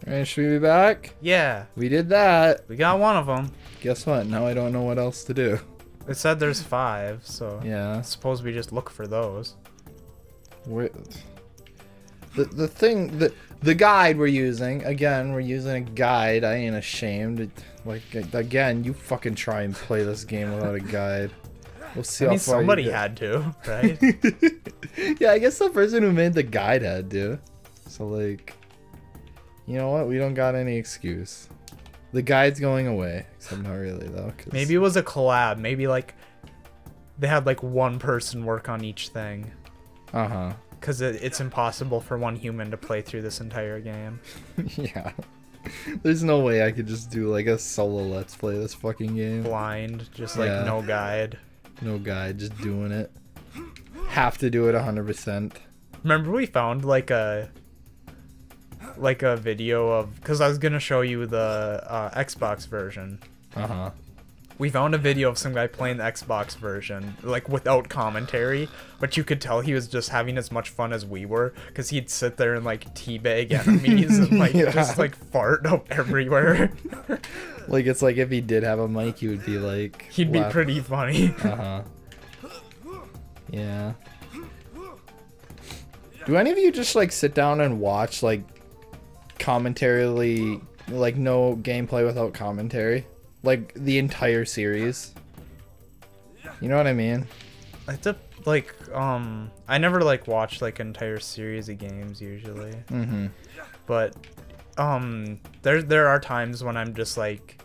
Alright, should we be back? Yeah. We did that. We got one of them. Guess what? Now I don't know what else to do. It said there's 5, so Yeah. I suppose we just look for those. The thing, the guide we're using, again, we're using a guide. I ain't ashamed. Like, again, you fucking try and play this game without a guide. We'll see I mean, how far somebody you get. had to, right? Yeah, I guess the person who made the guide had to. So, like, you know what? We don't got any excuse. The guide's going away. Except not really, though. Maybe it was a collab. Maybe, like, they had, like, one person work on each thing. Uh-huh. Because it's impossible for one human to play through this entire game. Yeah. There's no way I could just do, like, a solo let's play this fucking game. Blind. Just, like, Yeah. no guide. No guide, just doing it. Have to do it 100%. Remember we found, like a video of... Because I was going to show you the Xbox version. Uh-huh. We found a video of some guy playing the Xbox version, like, without commentary, but you could tell he was just having as much fun as we were, because he'd sit there and, like, teabag enemies and, like, Yeah. just, like, fart up everywhere. Like, it's like if he did have a mic, he would be, like... He'd be pretty funny. Uh-huh. Yeah. Do any of you just, like, sit down and watch, like, commentary, like, no gameplay without commentary? Like, the entire series? You know what I mean? I like, I never, like, watch, like, an entire series of games, usually. Mm-hmm. But, there are times when I'm just, like,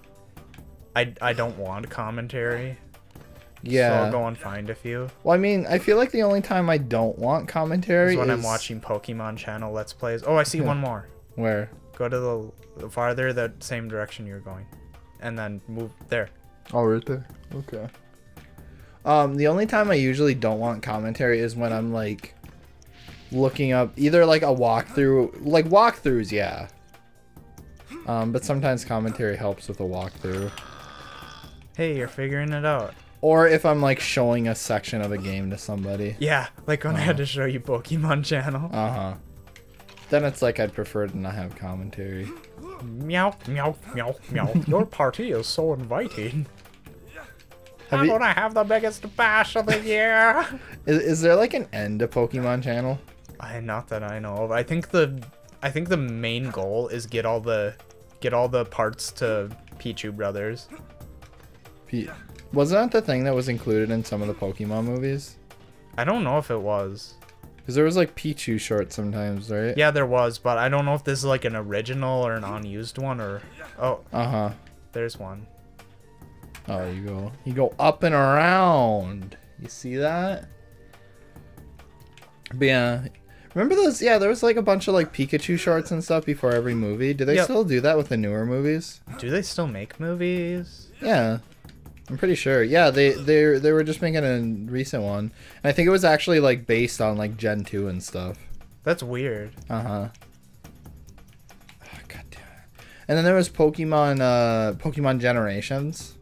I don't want commentary. Yeah. So I'll go and find a few. Well, I mean, I feel like the only time I don't want commentary is when is... I'm watching Pokemon channel Let's Plays. Oh, I see one more. Where? Go to the farther, the same direction you're going. And then move there. Oh, right there. Okay. The only time I usually don't want commentary is when I'm, like, looking up either, like, a walkthrough. Like, walkthroughs, yeah. But sometimes commentary helps with a walkthrough. Hey, you're figuring it out. Or if I'm, like, showing a section of a game to somebody. Yeah, like when I had to show you Pokemon channel. Uh-huh. Then it's like I'd prefer to not have commentary. Meow, meow, meow, meow. Your party is so inviting. I'm gonna have the biggest bash of the year. Is there, like, an end to Pokemon channel? Not that I know of. I think the main goal is get all the parts to Pichu Brothers. Wasn't that the thing that was included in some of the Pokemon movies? I don't know if it was. Because there was, like, Pichu shorts sometimes, right? Yeah, there was, but I don't know if this is, like, an original or an unused one, or... Oh. Uh-huh. There's one. Oh, you go. You go up and around. You see that? But yeah. Remember those? Yeah, there was, like, a bunch of, like, Pikachu shorts and stuff before every movie. Do they still do that with the newer movies? Do they still make movies? Yeah. I'm pretty sure. Yeah, they were just making a recent one. And I think it was actually, like, based on, like, Gen 2 and stuff. That's weird. Uh-huh. Oh, God damn it. And then there was Pokemon Generations.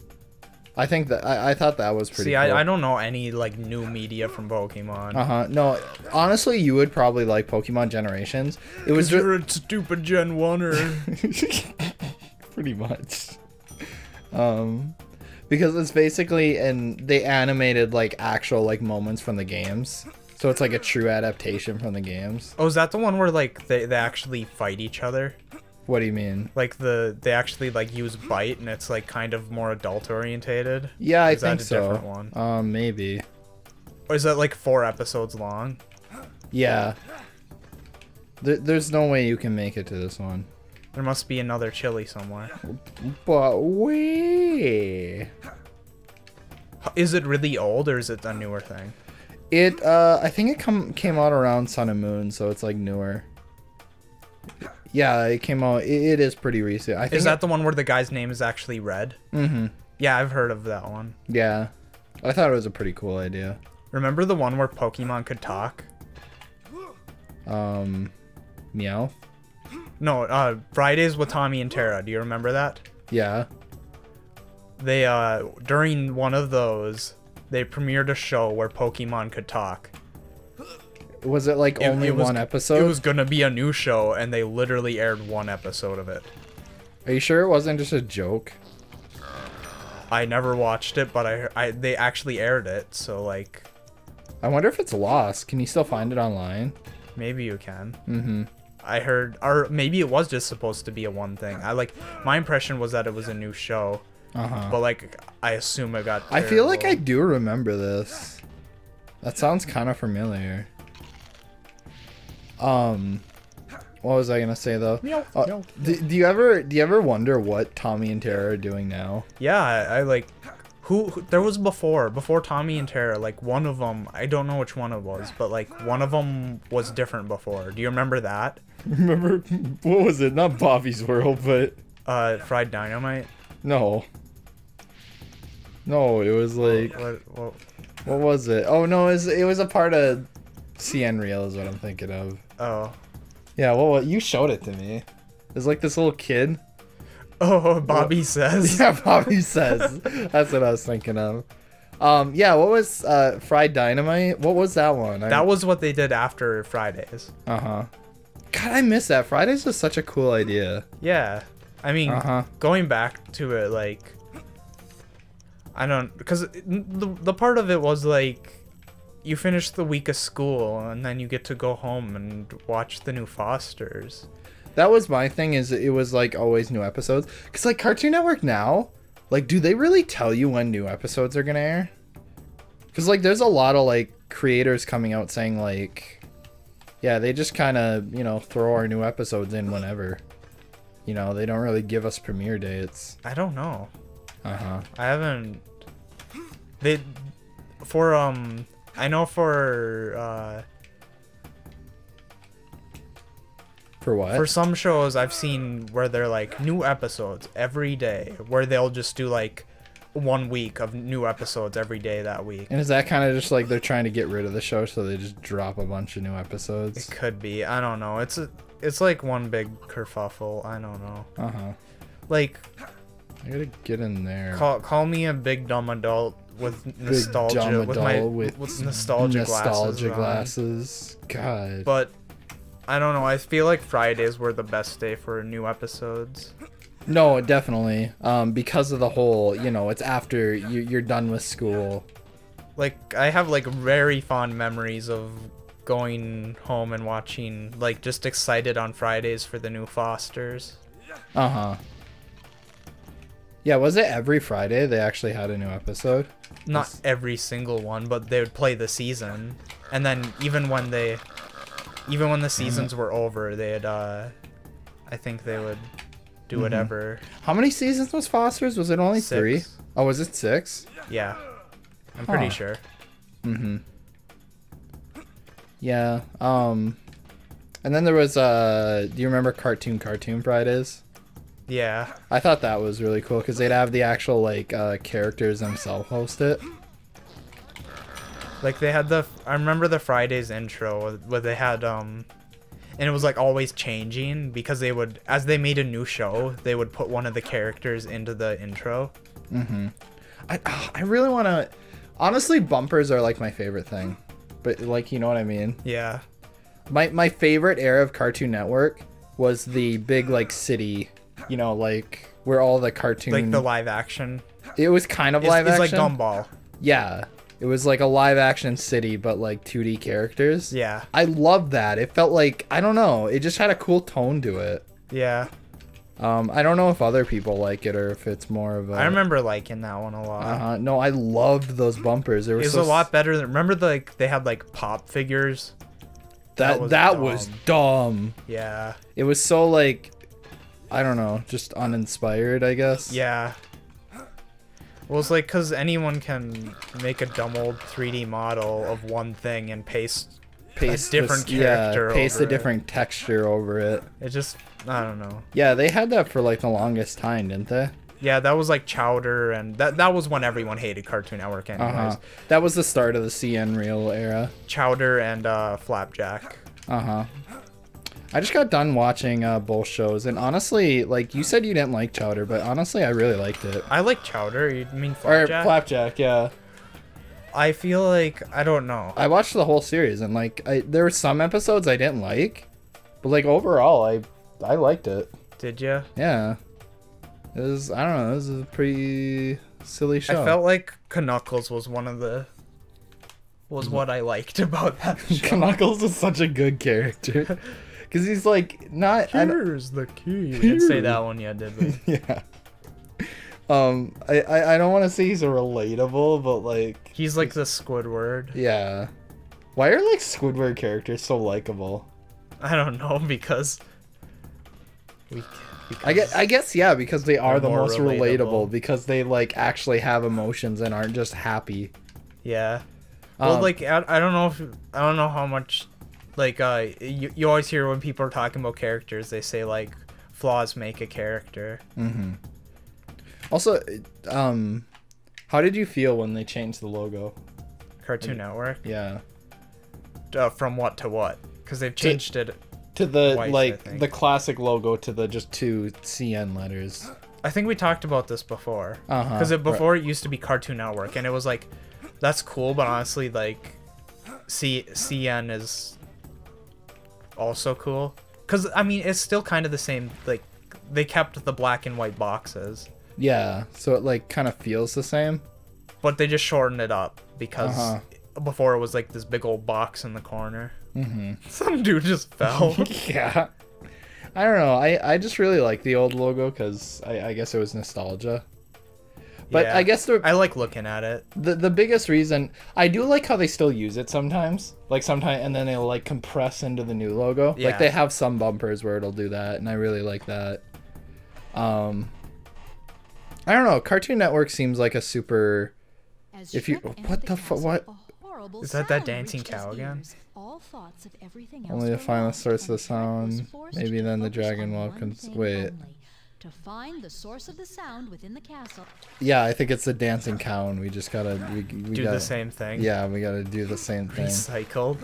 I think that I thought that was pretty cool. I don't know any, like, new media from Pokemon. Uh-huh. No, honestly, you would probably like Pokemon Generations. It was you're a stupid Gen 1-er. Pretty much. Because it's basically, and they animated, like, actual, like, moments from the games. So it's like a true adaptation from the games. Oh, is that the one where, like, they actually fight each other? What do you mean? Like, they actually, like, use bite, and it's, like, kind of more adult-orientated? Yeah, I think so. Is that a different one? Maybe. Or is that, like, 4 episodes long? Yeah. There's no way you can make it to this one. There must be another chili somewhere. But wait. Is it really old, or is it a newer thing? I think it came out around Sun and Moon, so it's, like, newer. Yeah, it came out. It is pretty recent. I think is that the one where the guy's name is actually Red? Mm-hmm. Yeah, I've heard of that one. Yeah. I thought it was a pretty cool idea. Remember the one where Pokemon could talk? Meow? No, Fridays with Tommy and Tara. Do you remember that? Yeah. They, during one of those, they premiered a show where Pokemon could talk. Was it like only one episode? It was gonna be a new show, and they literally aired one episode of it. Are you sure it wasn't just a joke? I never watched it, but they actually aired it, so like... I wonder if it's lost. Can you still find it online? Maybe you can. Mm-hmm. I heard, or maybe it was just supposed to be a one thing. My impression was that it was a new show. But like, I assume it got terrible. I feel like I do remember this. That sounds kind of familiar. What was I gonna say though? Do you ever wonder what Tommy and Tara are doing now? Yeah, I like who there was before Tommy and Tara, like one of them, I don't know which one it was, but like one of them was different before. Do you remember that? Remember, what was it? Not Bobby's World, but Fried Dynamite? No, it was like what was it? Oh no, it was a part of CN Real is what I'm thinking of. Oh. Yeah, well, you showed it to me. There's like this little kid. Oh, Bobby Says. Yeah, Bobby Says. That's what I was thinking of. Yeah, what was Fried Dynamite? What was that one? That was what they did after Fridays. Uh-huh. God, I miss that. Fridays was such a cool idea. Yeah. I mean, going back to it, like... because the part of it was like... You finish the week of school, and then you get to go home and watch the new Fosters. That was my thing, is it was like always new episodes. Because like Cartoon Network now, like do they really tell you when new episodes are gonna air? Because like there's a lot of like creators coming out saying like, yeah, they just kind of, you know, throw our new episodes in whenever. You know, they don't really give us premiere dates. I don't know. I haven't... I know for what? For some shows I've seen where they're like new episodes every day, where they'll just do like 1 week of new episodes every day that week. And is that kind of just like they're trying to get rid of the show, so they just drop a bunch of new episodes? It could be. I don't know. It's like one big kerfuffle. I don't know. Like, I gotta get in there. Call me a big dumb adult with nostalgia, with nostalgia glasses. God. But I don't know. I feel like Fridays were the best day for new episodes. No, definitely. Because of the whole, you know, it's after you're done with school. Like, I have like very fond memories of going home and watching, like, just excited on Fridays for the new Fosters. Yeah, was it every Friday they actually had a new episode? Not every single one, but they would play the season, and then even when the seasons were over, they'd I think they would do whatever. How many seasons was Foster's? Was it only 6. 3? Oh, was it 6? Yeah, I'm pretty sure. Yeah. And then there was do you remember Cartoon Fridays? Yeah. I thought that was really cool because they'd have the actual like characters themselves host it. Like they had I remember the Fridays intro where they had and it was like always changing because they would, as they made a new show, they would put one of the characters into the intro. I really want to, honestly, bumpers are like my favorite thing, but like, you know what I mean? Yeah. My favorite era of Cartoon Network was the big like city, you know, like where all the cartoon, like the live action. It was kind of live action. It's like Gumball. Yeah. It was like a live action city, but like 2D characters. Yeah. I loved that. It felt like, I don't know, it just had a cool tone to it. Yeah. I don't know if other people like it or if it's more of a... I remember liking that one a lot. No, I loved those bumpers. It was a lot better than... Remember they had like pop figures? That was dumb. Yeah. It was so like, I don't know, just uninspired, I guess. Yeah. Well, it's like, because anyone can make a dumb old 3D model of one thing and paste a different character paste a different texture over it. It just, I don't know. Yeah, they had that for like the longest time, didn't they? Yeah, that was like Chowder, and that was when everyone hated Cartoon Network anyways. That was the start of the CN Real era. Chowder and Flapjack. I just got done watching both shows, and honestly, like, you said you didn't like Chowder, but honestly, I really liked it. I like Chowder. You mean Flapjack? Or Flapjack, yeah. I feel like I don't know. I watched the whole series and like there were some episodes I didn't like, but like overall I liked it. Did you? Yeah. It was, I don't know, it was a pretty silly show. I felt like Knuckles was one of the what I liked about that show. Knuckles is such a good character. Cuz he's like not Here's the key. We didn't say that one yet, did we? Yeah. I don't want to say he's a relatable, but like he's like the Squidward. Yeah. Why are like Squidward characters so likable? I don't know because I guess yeah, because they are the most relatable because they like actually have emotions and aren't just happy. Yeah. Well, like I don't know how much like you always hear when people are talking about characters, they say like flaws make a character. Mm-hmm. Also, how did you feel when they changed the logo? Cartoon Network? Yeah. From what to what? Because they've changed it to the twice, like the classic logo to the just 2 CN letters. I think we talked about this before. Because before it used to be Cartoon Network, and it was like, that's cool, but honestly, like, CN is also cool. Because I mean, it's still kind of the same. Like, they kept the black and white boxes. Yeah, so it like kind of feels the same. But they just shortened it up because before it was like this big old box in the corner. Mm-hmm. Some dude just fell. Yeah. I don't know. I just really like the old logo because I guess it was nostalgia. But yeah, I guess I like looking at it. The biggest reason I do like how they still use it sometimes. Like sometimes, and then they'll like compress into the new logo. Yeah. Like they have some bumpers where it'll do that, and I really like that. I don't know. Cartoon Network seems like a super. If you what the fuck what. Is that dancing cow again? Only the final source of the sound. Maybe then the dragon will wait. To find the source of the sound within the castle. Yeah, I think it's the dancing cow, and we just gotta we do gotta, the same thing. Yeah, we gotta do the same thing. Recycled.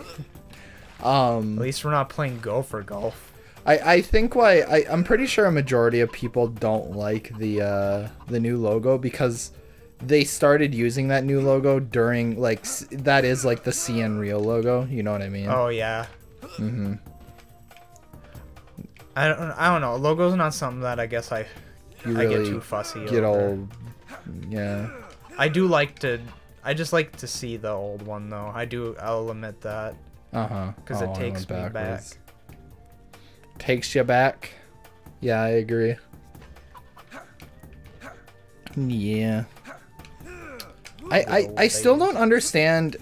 At least we're not playing Go for golf. I think I'm pretty sure a majority of people don't like the new logo because they started using that new logo during like that is like the CN Real logo. You know what I mean? Oh yeah. Mm-hmm. I don't know. Logo's not something that I guess I get too fussy over. Yeah. I do like to. I just like to see the old one though. I'll admit that. Because it takes me back. Takes you back. Yeah, I agree. Yeah. I still don't understand.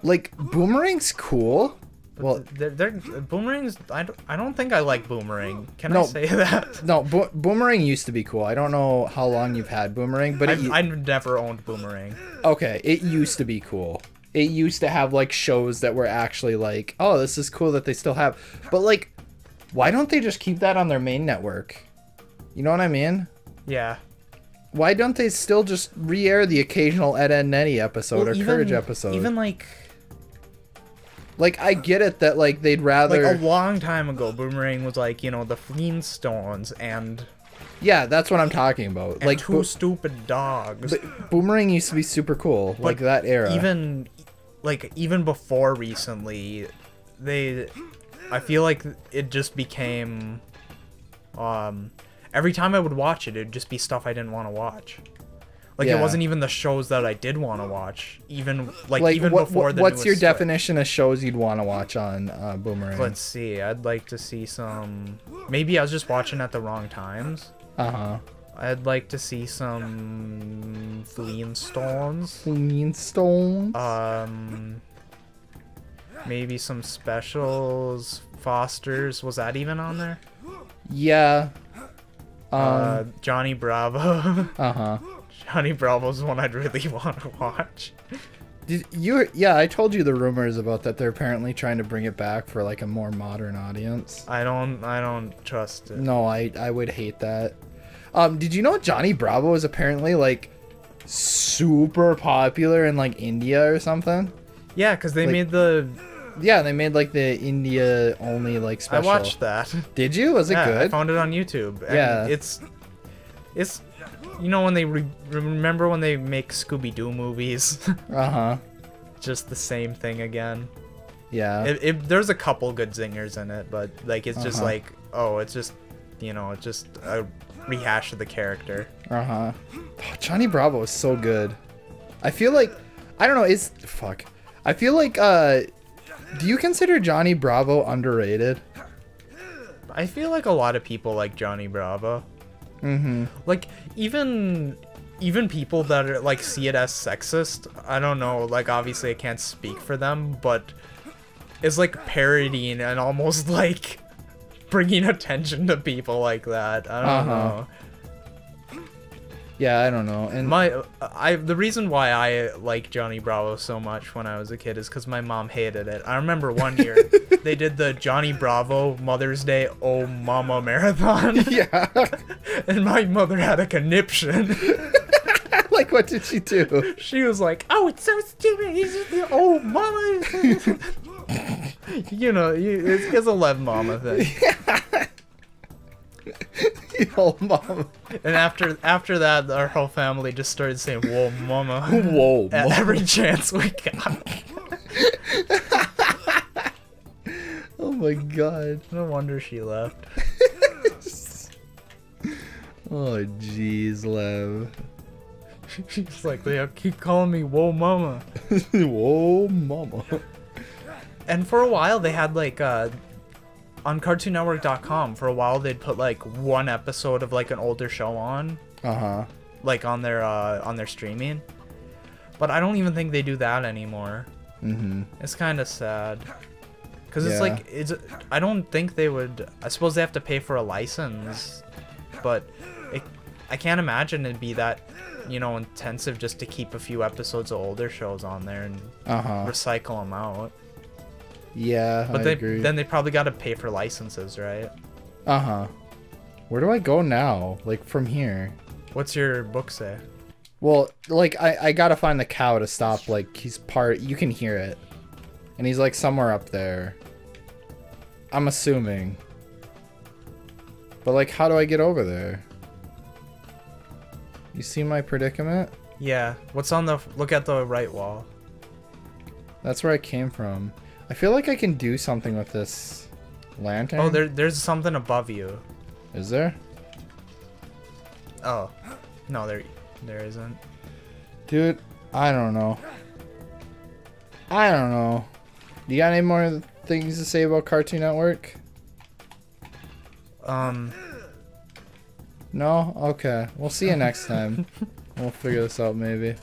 Like, Boomerang's cool. Well, they're Boomerang's. I don't think I like Boomerang. Can I say that? No, Boomerang used to be cool. I don't know how long you've had Boomerang, but I've never owned Boomerang. Okay, it used to be cool. It used to have like shows that were actually like, oh, this is cool that they still have. But like, why don't they just keep that on their main network? You know what I mean? Yeah. Why don't they still just re-air the occasional Ed, Edd n Eddy episode or Courage episode? Even like I get it that like they'd rather like a long time ago Boomerang was like, you know, the Flintstones and yeah, that's what I'm talking about. And like two stupid dogs. But Boomerang used to be super cool, like that era. Even before recently, I feel like it just became every time I would watch it, it'd just be stuff I didn't want to watch. Like, it wasn't even the shows that I did want to watch. Even before the what's your definition of shows you'd want to watch on Boomerang? Let's see. I'd like to see some. Maybe I was just watching at the wrong times. I'd like to see some Flintstones. Maybe some specials. Fosters. Was that even on there? Yeah. Johnny Bravo. Johnny Bravo's one I'd really want to watch. Yeah, I told you the rumors about that. They're apparently trying to bring it back for like a more modern audience. I don't trust it. No, I would hate that. Did you know Johnny Bravo is apparently like super popular in like India or something? Yeah, because they made the. Yeah, they made like the India only like special. I watched that. Did you? Was it good? I found it on YouTube. And yeah. It's you know when they remember when they make Scooby-Doo movies? just the same thing again. Yeah. There's a couple good zingers in it, but like it's just like, oh, it's just, you know, it's just a rehash of the character. Oh, Johnny Bravo is so good. I feel like, I don't know, I feel like, do you consider Johnny Bravo underrated? I feel like a lot of people like Johnny Bravo. Mm-hmm. Like, even people that are, like, see it as sexist, I don't know, like, obviously I can't speak for them, but it's like parodying and almost like bringing attention to people like that. I don't know. Yeah, I don't know. And the reason why I like Johnny Bravo so much when I was a kid is because my mom hated it. I remember one year they did the Johnny Bravo Mother's Day Oh Mama Marathon. Yeah. And my mother had a conniption. Like, what did she do? She was like, "Oh, it's so stupid. He's just the oh mama." You know, it's a Lev mama thing. Oh, mama. And after that, our whole family just started saying, "Whoa, mama." Whoa, at mama. every chance we got. Oh my god. No wonder she left. Oh, jeez, Lev. She's like, they keep calling me "Whoa, mama." Whoa, mama. And for a while, they had like on CartoonNetwork.com. For a while, they'd put like one episode of like an older show on, like on their streaming. But I don't even think they do that anymore. It's kind of sad, because it's like I don't think they would. I suppose they have to pay for a license, but I can't imagine it'd be that, you know, intensive just to keep a few episodes of older shows on there and recycle them out. Yeah, but I agree. Then they probably got to pay for licenses, right? Where do I go now? Like, from here? What's your book say? Well, like, I gotta find the cow to stop. Like, he's you can hear it. And he's, like, somewhere up there. I'm assuming. But, like, how do I get over there? You see my predicament? Yeah. What's on the... Look at the right wall. That's where I came from. I feel like I can do something with this lantern. Oh, there's something above you. Is there? Oh. No, there isn't. Dude, I don't know. I don't know. You got any more things to say about Cartoon Network? No? Okay. We'll see you next time. We'll figure this out maybe.